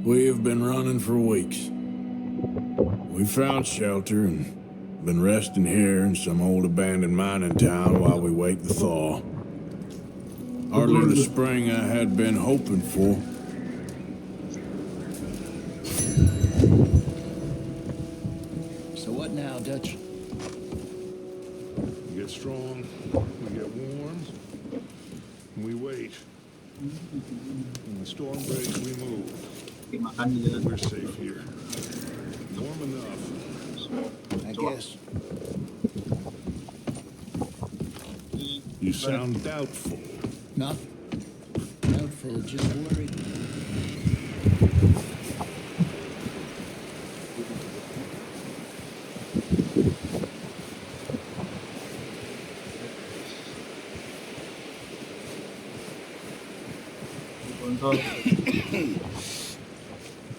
We have been running for weeks. We found shelter and been resting here in some old abandoned mining town while we wait the thaw. Hardly the spring I had been hoping for. So what now, Dutch? We get strong, we get warm, and we wait. When the storm breaks, we move. We're safe here. Warm enough. I guess. You sound doubtful. Not doubtful, just worried.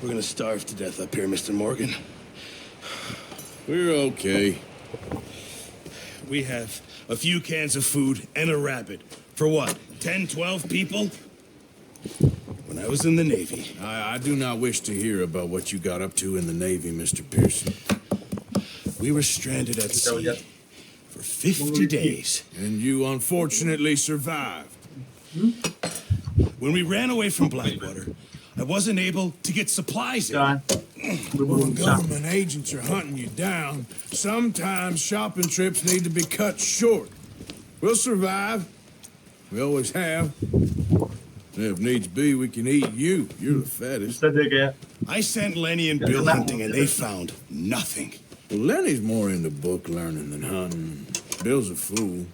We're gonna starve to death up here, Mr. Morgan. We're okay. We have a few cans of food and a rabbit. For what, 10, 12 people? When I was in the Navy. I do not wish to hear about what you got up to in the Navy, Mr. Pearson. We were stranded at sea for 50 days. And you unfortunately survived. When we ran away from Blackwater, I wasn't able to get supplies in. When government agents are hunting you down, sometimes shopping trips need to be cut short. We'll survive. We always have. If needs be, we can eat you. You're the fattest. I sent Lenny and Bill hunting, and they found nothing. Well, Lenny's more into book learning than hunting. Bill's a fool.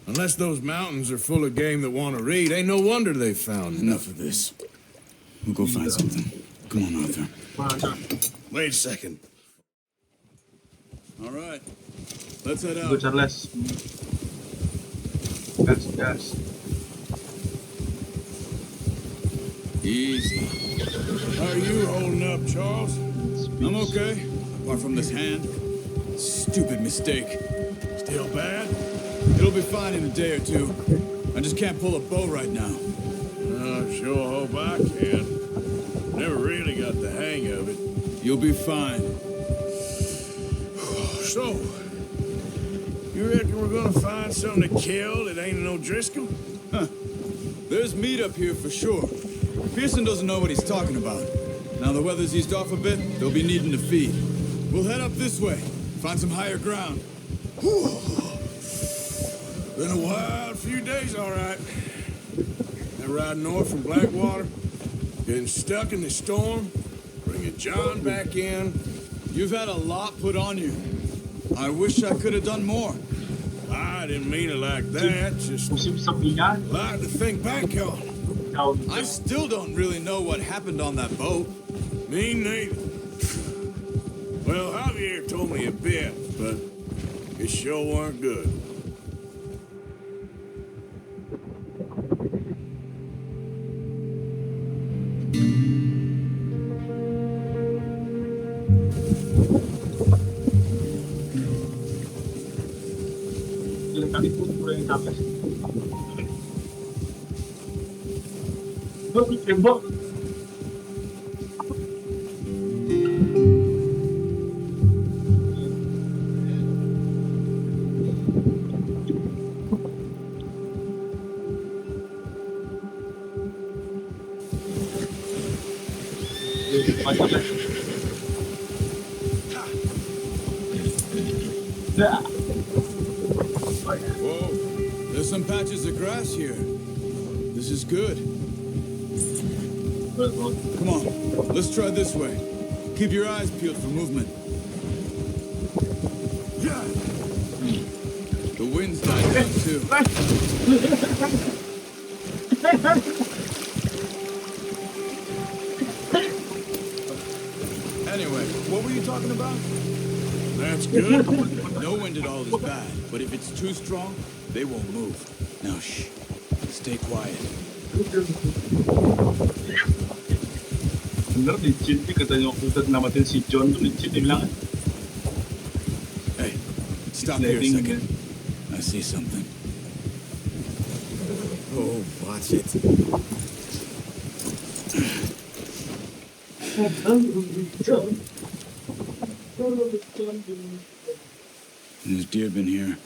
Unless those mountains are full of game that want to read, ain't no wonder they found Enough of this. We'll go find something. Come on, Arthur. Wait a second. All right. Let's head out. Go, Charles. Gas. Easy. How are you holding up, Charles? I'm okay. Apart from this hand. Stupid mistake. Still bad? It'll be fine in a day or two. I just can't pull a bow right now. I sure hope I can. Never really got the hang of it. You'll be fine. So, you reckon we're gonna find something to kill that ain't no Driscoll? Huh. There's meat up here for sure. Pearson doesn't know what he's talking about. Now the weather's eased off a bit, they'll be needing to feed. We'll head up this way, find some higher ground. Been a wild few days, all right. That ride north from Blackwater, getting stuck in the storm, bringing John back in. You've had a lot put on you. I wish I could have done more. I didn't mean it like that, just Musim sabihan. like to think back on. I still don't really know what happened on that boat. Me neither. Well, Javier told me a bit, but it sure weren't good. Kali pun kurang Charles. Tembok. Whoa, there's some patches of grass here. This is good. Come on, let's try this way. Keep your eyes peeled for movement. The wind's dying down too. Anyway, what were you talking about? That's good. No wind at all is bad, but if it's too strong, they won't move. Now shh, stay quiet. Bener licin sih katanya waktu kita namatin si John tuh licin dia bilang. Hey, stop here a second. I see something. Oh, watch it. There's deer been here.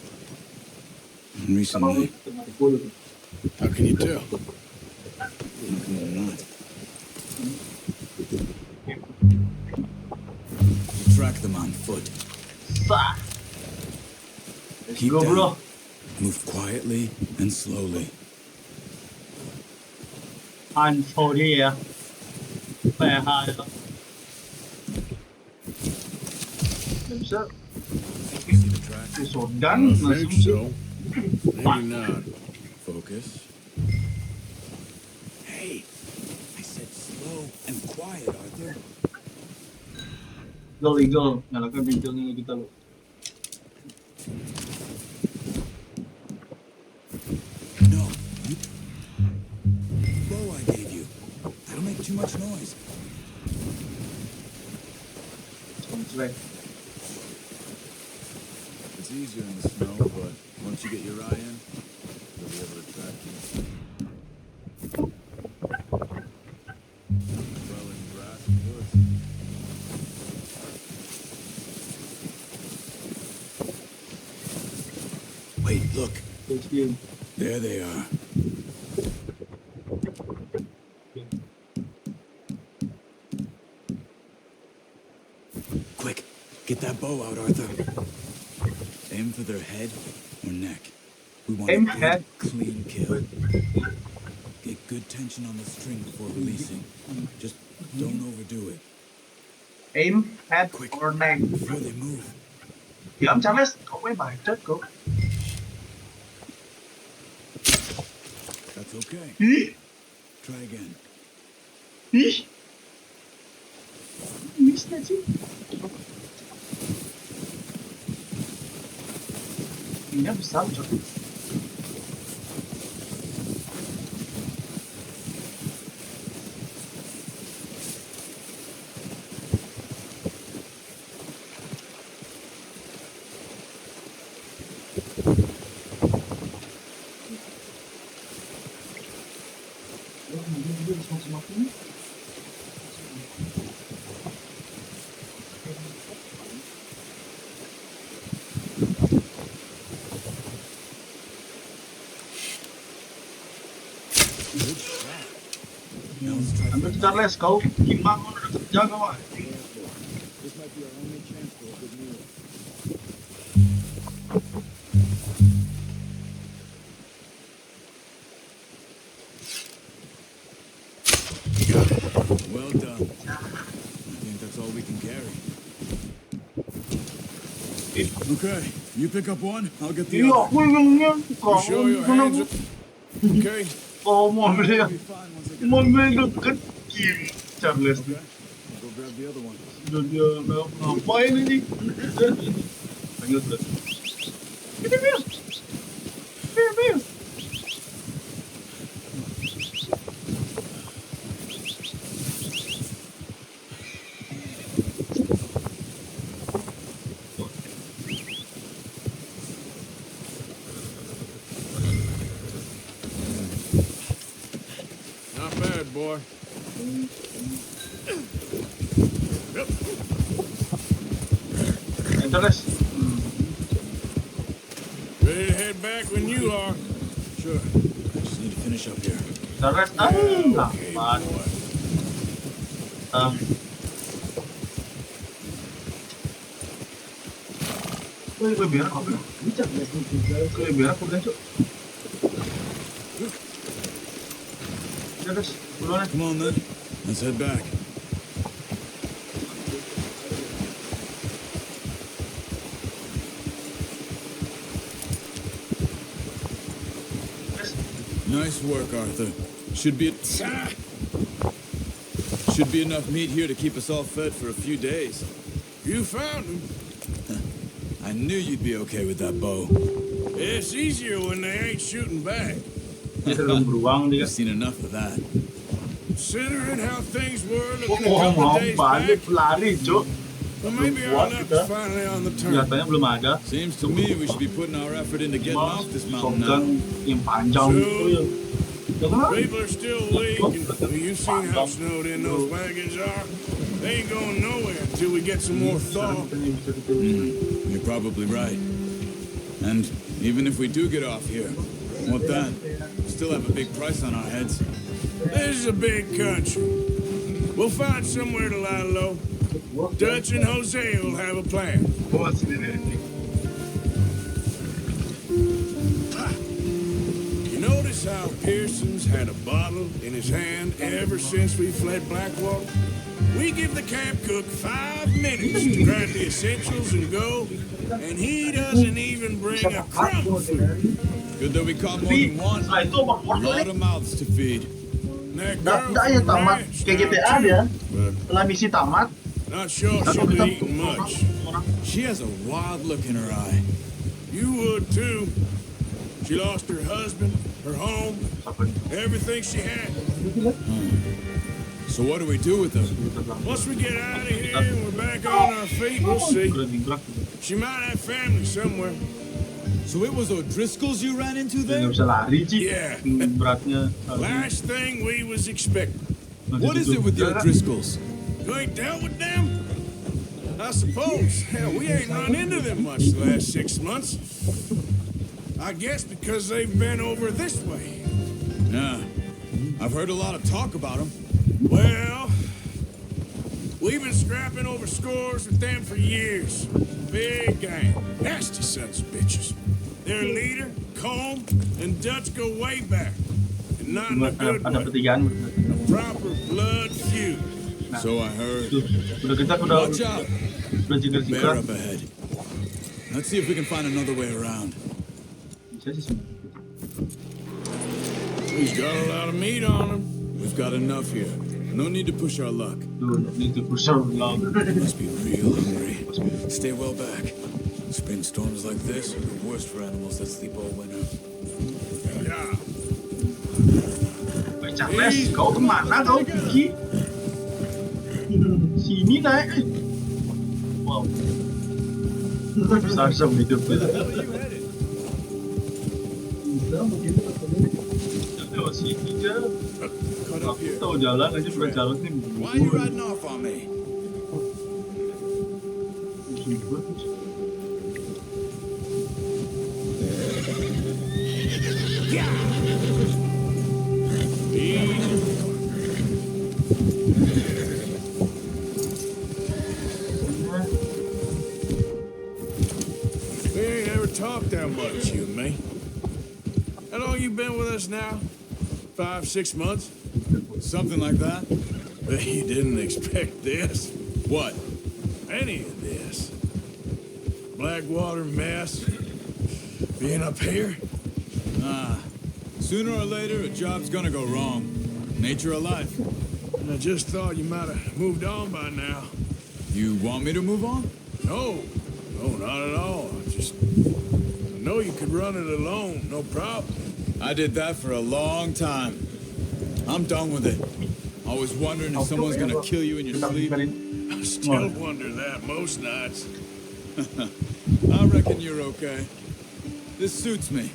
Recently. How can you tell? Looking or not. Track them on foot. Let's Keep go, down. bro. Move quietly and slowly. Anh thôi đi à. Khỏe hai đó. Làm sao? See the track? Cái số I đắn don't là think xuống so. Maybe not. Focus. Hey, I said slow and quiet, Arthur. legal. Nyalakan bintangnya kita loh. No, you... Bow I gave you. That'll make too much noise. Soundtrack. It's easier in the snow, but once you get your eye in, you'll be able to track you. Well, in grass and woods. Wait, look. Thank you. There they are. Quick, get that bow out, Arthur. Aim for their head or neck. We want Aim a good, head. clean kill. Get good tension on the string before releasing. Just don't overdo it. Aim, head, Quick. or neck. Before they move. Thì ông Charles có cái bài chết của. That's okay. Ý, Try again. ý. Miss là chứ. Nhắm sao cho. Good shot. Now let's try Anh for Charles cậu kiếm mang nó được chơi các bạn. This might be our only chance for a good meal. Well done. I think that's all we can carry. Okay, you pick up one, I'll get the Ý học other. quy nhá. You Còn show your hands up. Okay. Ồ mọi người We'll be fine once I get mọi người được cất chìm Charles. Okay, I'll go grab the other one. Được nó bay lên đi. Anh ơi được. Cái miêu. Miêu. Not bad, boy. Anh Charles. Ready to head back when you are. Sure. I just need to finish up here. Charles. Okay, Bạn. boy. Gue biar kok. Gue biar aku gancu. Charles, duluan. Come on then, let's head back. Nice work, Arthur. Should be enough meat here to keep us all fed for a few days. You found him. I knew you'd be okay with that bow. It's easier when they ain't shooting back. Dia belum beruang dia. You've seen enough of that. Considering how things were Kok looking a mau couple mau days balik back, lari, Cuk. well, maybe our luck's finally on the turn. Senjatanya belum ada. Seems to me we should be putting our effort into getting off this mountain Shotgun now. yang panjang itu ya. People are still leaking. You've seen how snowed in those wagons are. They ain't going nowhere until we get some more thaw. You're probably right. And even if we do get off here, what then? Still have a big price on our heads. This is a big country. We'll find somewhere to lie low. Dutch and Jose will have a plan. You notice how Pearson's had a bottle in his hand ever since we fled Blackwater? We give the camp cook 5 minutes to grab the essentials and go, and he doesn't even bring a crumb of food. Good that we caught more than one. Setelah itu A lot of mouths to feed. That Nggak girl nggak ya from tamat ranch kayak now, GTA too, dia. but Setelah misi tamat, not sure she'll be eating much. She has a wild look in her eye. You would too. She lost her husband, her home, everything she had. So what do we do with her? Once we get out of here and we're back on our feet, we'll see. She might have family somewhere. So it was O'Driscoll's you ran into Nggak there? bisa lari, Ci. Yeah. Beratnya. Last thing we was expecting. What is it with the O'Driscolls? You ain't dealt with them? I suppose. Hell, we ain't run into them much the last 6 months. I guess because they've been over this way. Nah. I've heard a lot of talk about them. Well, we've been scrapping over scores with them for years. Big gang. Nasty sons of bitches. Their leader, Combe, and Dutch go way back. And not in a good Ada way. pertigaan. Proper blood feud. So I heard. Tuh, udah kencang, udah Watch out! udah Bear jigar-jigar. up ahead. Let's see if we can find another way around. Bisa sih sebenarnya. He's got a lot of meat on him. We've got enough here. No need to push our luck. Tuh, ini tuh pusar ulang. Must be real hungry. Stay well back. Spring storms like this are the worst for animals that sleep all winter. Yeah. Baik Charles, kau kemana kau pergi? Sini naik. Wow. Sarsam hidup. Lewat sini aja. Cut up here. Tahu jalan aja udah jalan nih. Why are you riding off on me? We ain't ever talked that much, you and me. How long you been with us now? 5, 6 months? Something like that? Bet you didn't expect this. What? Any of this. Blackwater mess. Being up here. Sooner or later, a job's gonna go wrong. Nature of life. I just thought you might have moved on by now. You want me to move on? No, not at all. I know you could run it alone, no problem. I did that for a long time. I'm done with it. Always wondering if someone's gonna kill you in your sleep. I still wonder that most nights. I reckon you're okay. This suits me.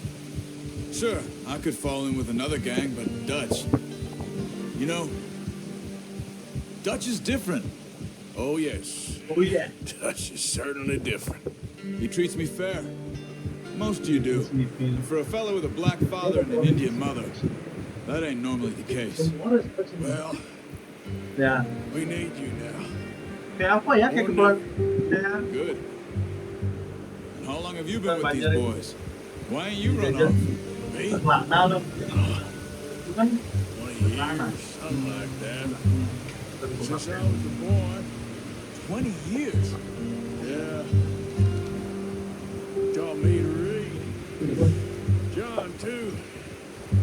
Sure, I could fall in with another gang, but Dutch. You know, Dutch is different. Oh, yes. oh yeah. Dutch is certainly different. He treats me fair. Most of you do. And for a fellow with a black father and an Indian mother, that ain't normally the case. Well, Ya, we need you now. kayak apa ya? Kayak kebetulan. Ya, Good. And how long have you been with these boys? Why ain't you run off? Me? makna loh. Itu kan 20 years, something like that. Since I was a boy. 20 years? Yeah. Taught me to read. John, too.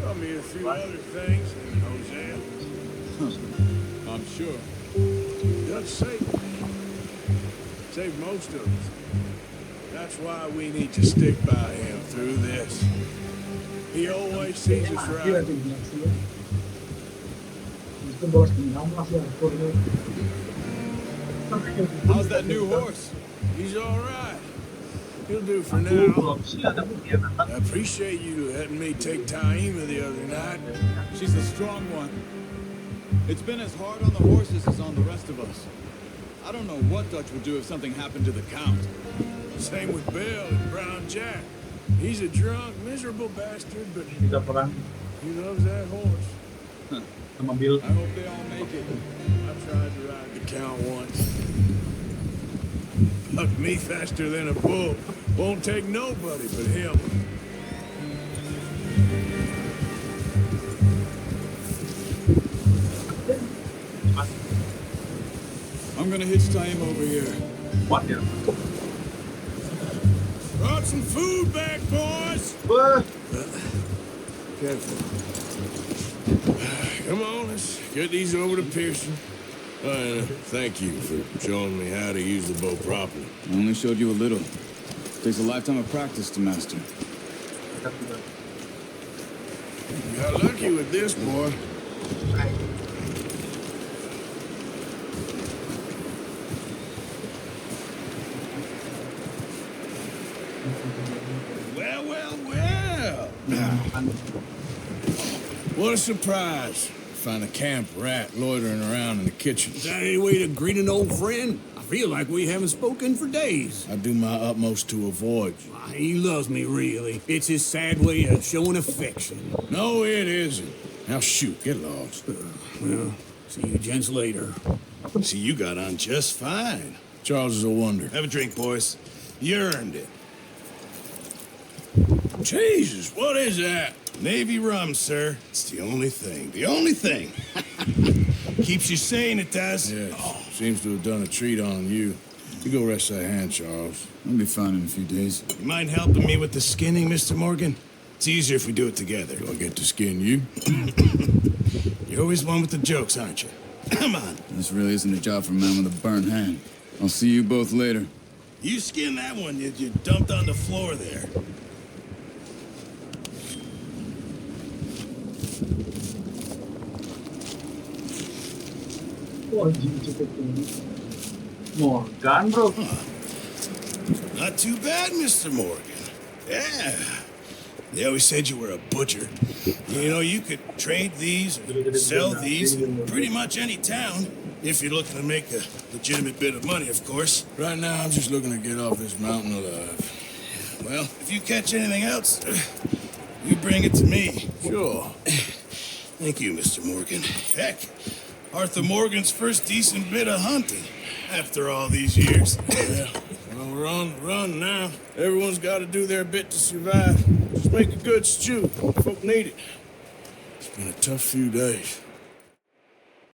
Taught me a few other things. And Hosea. I'm sure. Dutch saved me. Saved most of us. That's why we need to stick by him through this. He always sees us right. How's that new horse? He's all right. He'll do for Aku now. belum sih ada pengkhianatan. I appreciate you letting me take Taima the other night. She's a strong one. It's been as hard on the horses as on the rest of us. I don't know what Dutch would do if something happened to the Count. Same with Bill and Brown Jack. He's a drunk, miserable bastard, but Tiga perang he loves that horse. sama Bill. I hope they all make it. I tried to ride the Count once. Bucked me faster than a bull. Won't take nobody but him. I'm gonna hitch Taim over here. Kuat ya. Brought some food back, boys. Wah, Careful. Come on, let's get these over to Pearson. Thank you for showing me how to use the bow properly. I only showed you a little. Takes a lifetime of practice to master. kita sudah. You got lucky with this, boy. Well, well, well. What a surprise. Find a camp rat loitering around in the kitchen. Is that any way to greet an old friend? I feel like we haven't spoken for days. I do my utmost to avoid you. He loves me, really. It's his sad way of showing affection. No, it isn't. Now shoot, get lost. Well, see you gents later. See, you got on just fine. Charles is a wonder. Have a drink, boys. You earned it. Jesus, what is that? Navy rum, sir. It's the only thing. The only thing. Keeps you sane, it does. Yes, seems to have done a treat on you. You go rest that hand, Charles. I'll be fine in a few days. You mind helping me with the skinning, Mr. Morgan? It's easier if we do it together. Do I get to skin you? You're always one with the jokes, aren't you? Come on. This really isn't a job for a man with a burnt hand. I'll see you both later. You skin that one you dumped on the floor there. Wah, anjing cukup tinggi. Morgan, bro. Not too bad, Mr. Morgan. Yeah. They always said you were a butcher. You know, you could trade these, or sell these in pretty much any town. If you're looking to make a legitimate bit of money, of course. Right now, I'm just looking to get off this mountain alive. Well, if you catch anything else, you bring it to me. Sure. Thank you, Mr. Morgan. Heck, Arthur Morgan's first decent bit of hunting after all these years. Yeah. Well, we're on the run now. Everyone's got to do their bit to survive. Just make a good stew. Folk need it. It's been a tough few days.